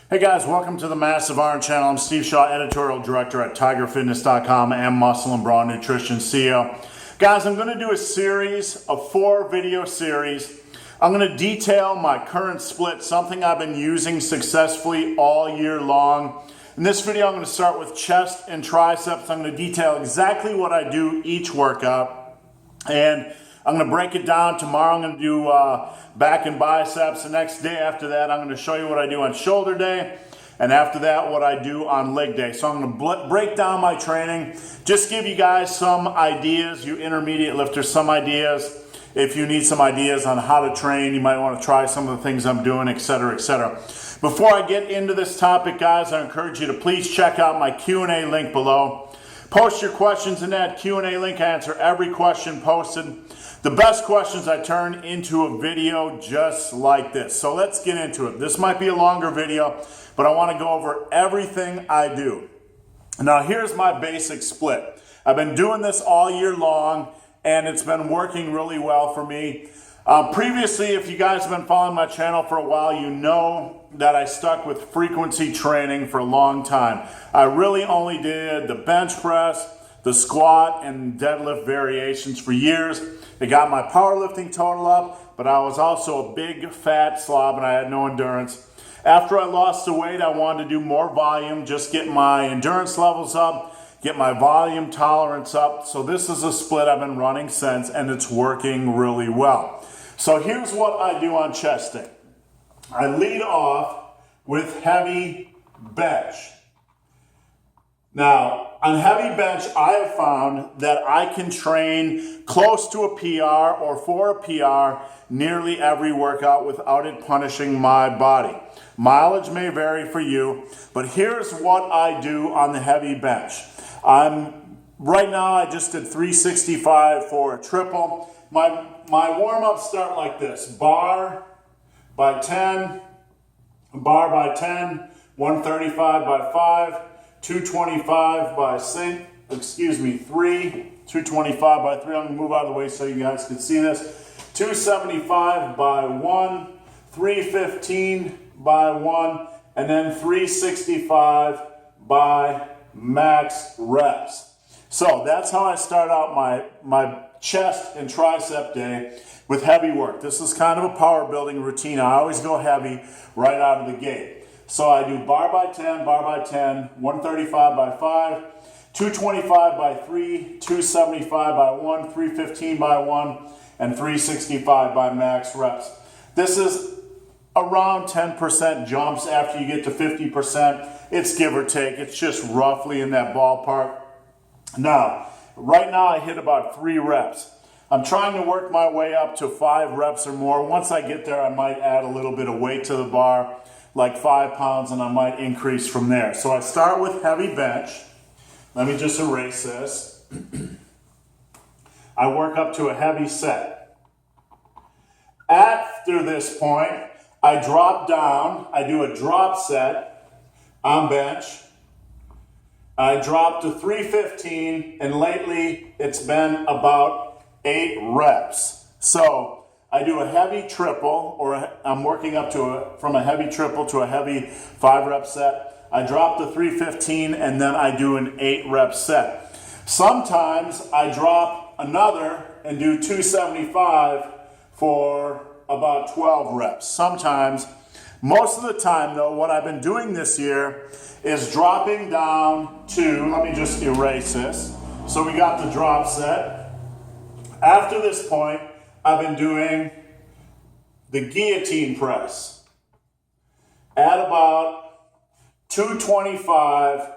Hey guys, welcome to the Massive Iron Channel. I'm Steve Shaw, editorial director at TigerFitness.com and Muscle and Bra Nutrition CEO. Guys, I'm going to do a series, a 4-video series. I'm going to detail my current split, something I've been using successfully all year long. In this video, I'm going to start with chest and triceps. I'm going to detail exactly what I do each workout. And I'm going to break it down. Tomorrow I'm going to do back and biceps. The next day after that, I'm going to show you what I do on shoulder day. And after that, what I do on leg day. So I'm going to break down my training. Just give you guys some ideas, you intermediate lifters, some ideas. If you need some ideas on how to train, you might want to try some of the things I'm doing, etc., etc. Before I get into this topic, guys, I encourage you to please check out my Q&A link below. Post your questions in that Q&A link. I answer every question posted. The best questions I turn into a video just like this. So let's get into it. This might be a longer video, but I want to go over everything I do. Now here's my basic split. I've been doing this all year long, and it's been working really well for me. Previously, if you guys have been following my channel for a while, you know that I stuck with frequency training for a long time. I really only did the bench press, the squat, and deadlift variations for years. It got my powerlifting total up, but I was also a big fat slob and I had no endurance. After I lost the weight, I wanted to do more volume, just get my endurance levels up, get my volume tolerance up. So this is a split I've been running since, and it's working really well. So here's what I do on chest day. I lead off with heavy bench. Now, on heavy bench, I have found that I can train close to a PR or for a PR nearly every workout without it punishing my body. Mileage may vary for you, but here's what I do on the heavy bench. Right now, I just did 365 for a triple. My warm-ups start like this: bar by 10, bar by 10, 135 by 5, 225 by 3, 225 by 3. I'm going to move out of the way so you guys can see this. 275 by 1, 315 by 1, and then 365 by max reps. So that's how I start out my chest and tricep day with heavy work. This is kind of a power building routine. I always go heavy right out of the gate. So I do bar by 10, 135 by 5, 225 by 3, 275 by 1, 315 by 1, and 365 by max reps. This is around 10% jumps. After you get to 50%, it's give or take. It's just roughly in that ballpark. Now, right now I hit about 3 reps. I'm trying to work my way up to 5 reps or more. Once I get there, I might add a little bit of weight to the bar, like 5 pounds, and I might increase from there. So I start with heavy bench. Let me just erase this. I work up to a heavy set. After this point, I drop down. I do a drop set on bench. I dropped to 315, and lately it's been about 8 reps. So I do a heavy triple, or I'm working up to from a heavy triple to a heavy 5-rep set. I drop to 315, and then I do an 8-rep set. Sometimes I drop another and do 275 for about 12 reps. Sometimes. Most of the time, though, what I've been doing this year is dropping down to, let me just erase this. So we got the drop set. After this point, I've been doing the guillotine press at about 225,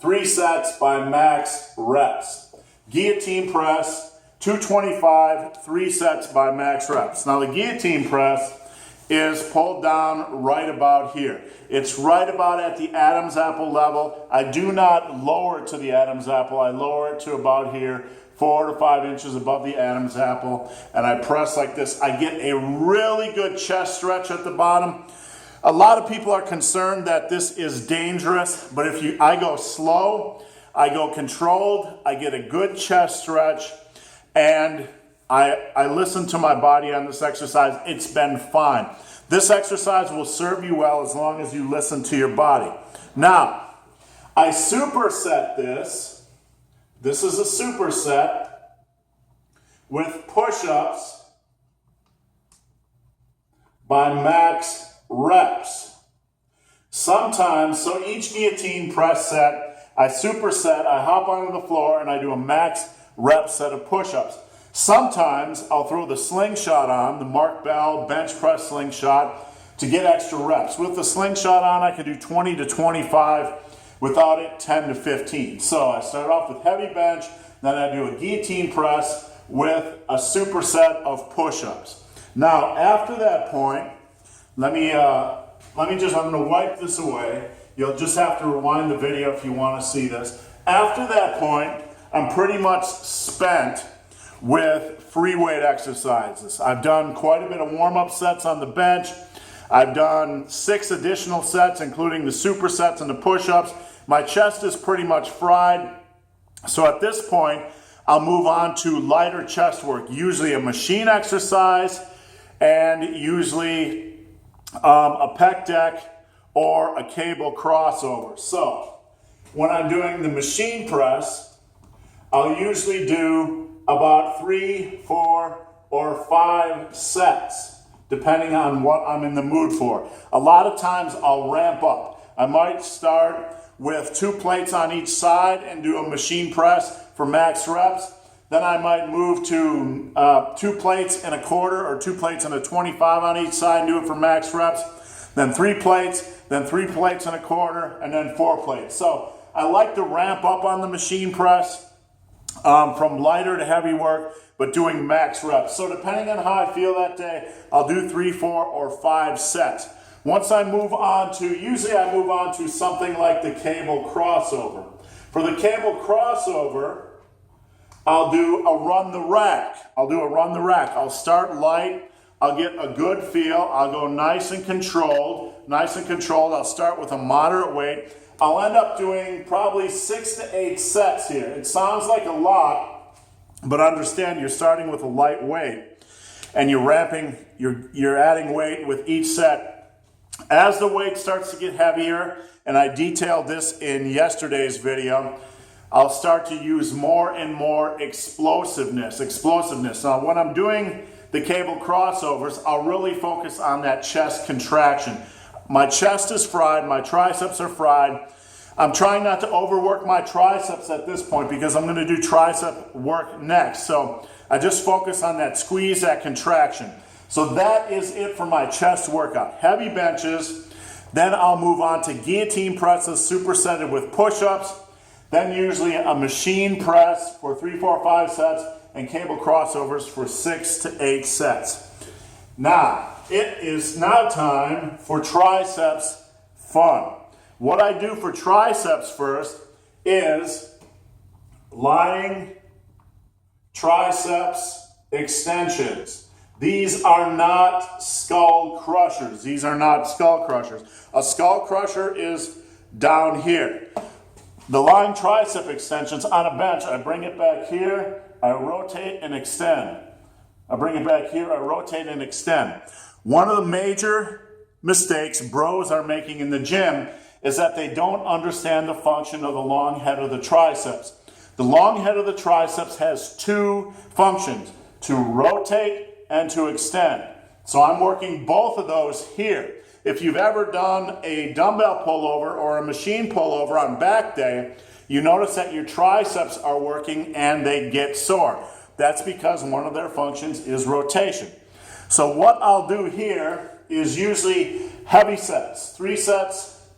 3 sets by max reps. Guillotine press, 225, 3 sets by max reps. Now the guillotine press is pulled down right about here. It's right about at the Adam's apple level. I do not lower it to the Adam's apple. I lower it to about here, 4 to 5 inches above the Adam's apple, and I press like this. I get a really good chest stretch at the bottom. A lot of people are concerned that this is dangerous, but if I go slow, I go controlled, I get a good chest stretch, and I listen to my body on this exercise. It's been fine. This exercise will serve you well as long as you listen to your body. Now, I superset this. This is a superset with push-ups by max reps. Sometimes, so each guillotine press set, I superset, I hop onto the floor and I do a max rep set of push-ups. Sometimes I'll throw the slingshot on, the Mark Bell bench press slingshot, to get extra reps. With the slingshot on, I can do 20 to 25. Without it, 10 to 15. So I start off with heavy bench, then I do a guillotine press with a superset of push-ups. Now, after that point, I'm going to wipe this away. You'll just have to rewind the video if you want to see this. After that point, I'm pretty much spent with free weight exercises. I've done quite a bit of warm-up sets on the bench. I've done 6 additional sets, including the supersets and the push-ups. My chest is pretty much fried. So at this point, I'll move on to lighter chest work, usually a machine exercise and usually a pec deck or a cable crossover. So when I'm doing the machine press, I'll usually do about 3, 4, or 5 sets, depending on what I'm in the mood for. A lot of times I'll ramp up. I might start with 2 plates on each side and do a machine press for max reps. Then I might move to 2 plates and a quarter or 2 plates and a 25 on each side and do it for max reps. Then 3 plates, then 3 plates and a quarter, and then 4 plates. So I like to ramp up on the machine press from lighter to heavy work, but doing max reps. So depending on how I feel that day, I'll do 3, 4, or 5 sets. Once I move on to, usually I move on to something like the cable crossover. For the cable crossover, I'll do a run the rack. I'll start light. I'll get a good feel. I'll go nice and controlled. I'll start with a moderate weight. I'll end up doing probably 6 to 8 sets here. It sounds like a lot, but understand you're starting with a light weight and you're ramping, you're adding weight with each set. As the weight starts to get heavier, and I detailed this in yesterday's video, I'll start to use more and more explosiveness. Now, when I'm doing the cable crossovers, I'll really focus on that chest contraction. My chest is fried, my triceps are fried. I'm trying not to overwork my triceps at this point because I'm going to do tricep work next. So I just focus on that squeeze, that contraction. So that is it for my chest workout. Heavy benches, then I'll move on to guillotine presses supersetted with push-ups, then usually a machine press for 3, 4, 5 sets, and cable crossovers for 6 to 8 sets. Now, it is now time for triceps fun. What I do for triceps first is lying triceps extensions. These are not skull crushers. A skull crusher is down here. The lying tricep extensions on a bench, I bring it back here, I rotate and extend. One of the major mistakes bros are making in the gym is that they don't understand the function of the long head of the triceps. The long head of the triceps has 2 functions, to rotate and to extend. So I'm working both of those here. If you've ever done a dumbbell pullover or a machine pullover on back day, you notice that your triceps are working and they get sore. That's because one of their functions is rotation. So what I'll do here is usually heavy sets, 3 sets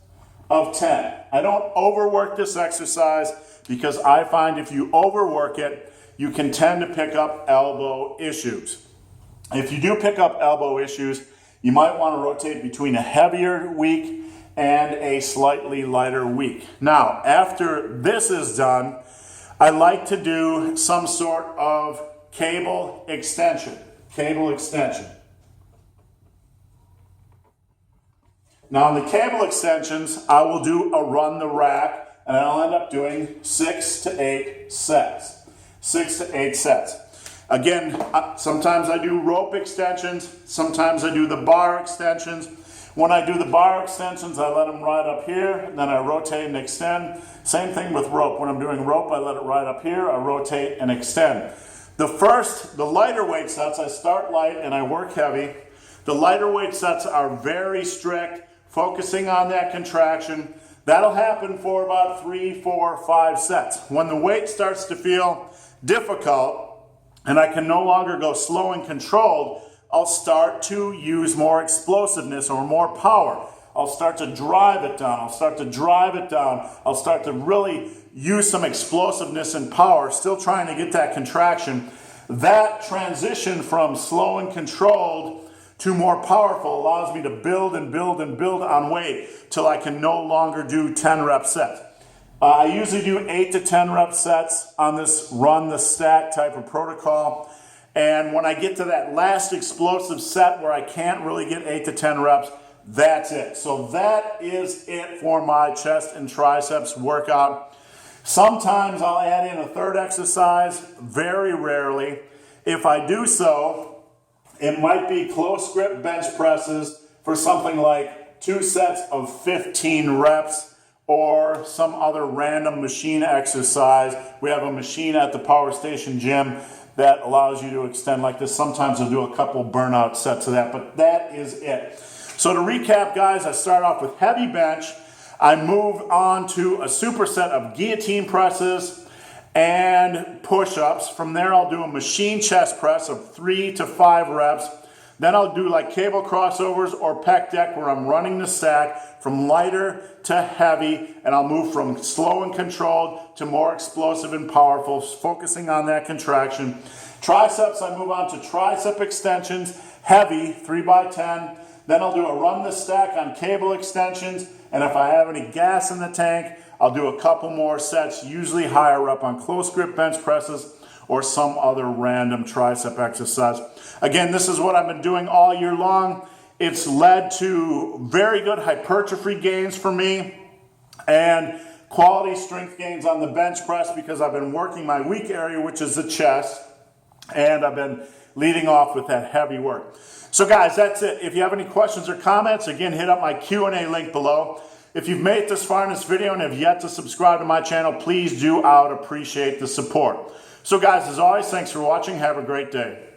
of 10. I don't overwork this exercise because I find if you overwork it, you can tend to pick up elbow issues. If you do pick up elbow issues, you might want to rotate between a heavier week and a slightly lighter week. Now, after this is done, I like to do some sort of cable extension. Now, in the cable extensions, I will do a run the rack, and I'll end up doing 6 to 8 sets. Again, sometimes I do rope extensions, sometimes I do the bar extensions. When I do the bar extensions, I let them ride up here, then I rotate and extend. Same thing with rope. When I'm doing rope, I let it ride up here, I rotate and extend. The lighter weight sets, I start light and I work heavy. The lighter weight sets are very strict, focusing on that contraction. That'll happen for about 3, 4, 5 sets. When the weight starts to feel difficult, and I can no longer go slow and controlled, I'll start to use more explosiveness or more power. I'll start to drive it down. I'll start to drive it down. I'll start to really use some explosiveness and power, still trying to get that contraction. That transition from slow and controlled to more powerful allows me to build and build and build on weight till I can no longer do 10 rep sets. I usually do 8 to 10 rep sets on this run the stack type of protocol. And when I get to that last explosive set where I can't really get 8 to 10 reps, that's it. So that is it for my chest and triceps workout. Sometimes I'll add in a third exercise, very rarely. If I do so, it might be close grip bench presses for something like 2 sets of 15 reps. Or some other random machine exercise. We have a machine at the Power Station gym that allows you to extend like this. Sometimes I'll do a couple burnout sets of that, but that is it. So to recap, guys, I start off with heavy bench. I move on to a superset of guillotine presses and push-ups. From there, I'll do a machine chest press of 3 to 5 reps. Then I'll do like cable crossovers or pec deck where I'm running the stack from lighter to heavy, and I'll move from slow and controlled to more explosive and powerful, focusing on that contraction. Triceps, I move on to tricep extensions, heavy, 3x10. Then I'll do a run the stack on cable extensions, and if I have any gas in the tank, I'll do a couple more sets, usually higher up on close grip bench presses or some other random tricep exercise. Again, this is what I've been doing all year long. It's led to very good hypertrophy gains for me and quality strength gains on the bench press because I've been working my weak area, which is the chest, and I've been leading off with that heavy work. So guys, that's it. If you have any questions or comments, again, hit up my Q&A link below. If you've made it this far in this video and have yet to subscribe to my channel, please do. I would appreciate the support. So guys, as always, thanks for watching. Have a great day.